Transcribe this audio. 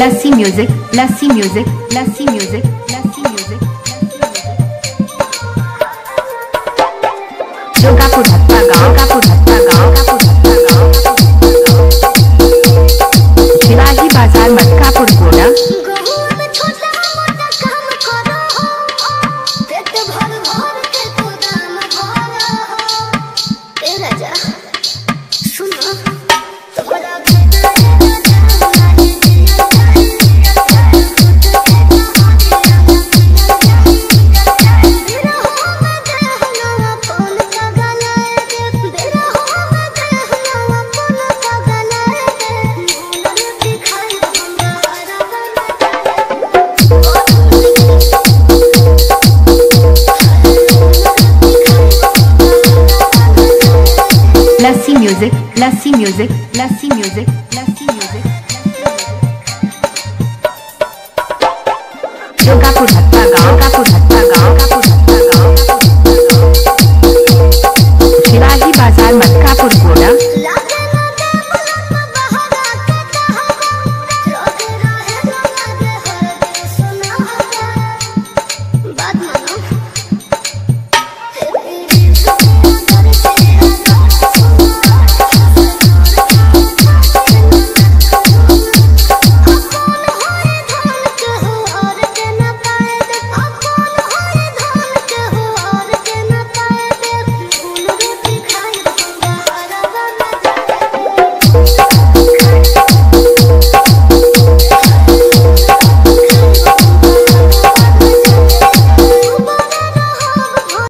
Lassi music, lassi music, lassi music, lassi music. Jogapur हत्ता गाँव का पुरहत्ता गाँव का पुरहत्ता गाँव शिवाजी बाजार मटकापुर गोला। Lassi music, lassi music, lassi music, lassi music. Jogapur हत्ता गाँव का पुरहत्ता।